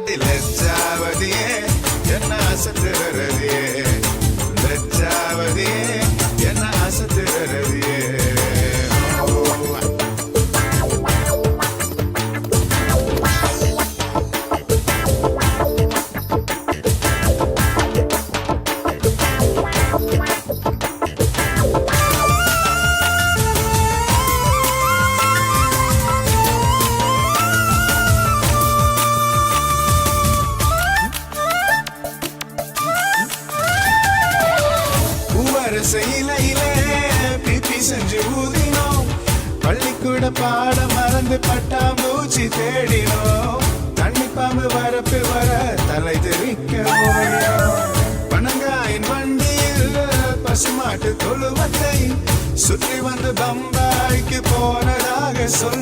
அடி லஜ்ஜாவதியே என்ன அசத்துறதியே லஜ்ஜாவதியே என்ன அசத்துறதியே செய்யிலே பிபி செஞ்சு ஊதினோம் பள்ளிக்கூட பாட மறந்து பட்டாம்பூச்சி தேடினோம் தண்ணி பாம்பு வரப்பில் வர தலை தெரிக்க பனங்காயின் வண்டியில் பசுமாட்டு தொழுவத்தை சுற்றி வந்து பம்பாய்க்கு போனதாக சொல்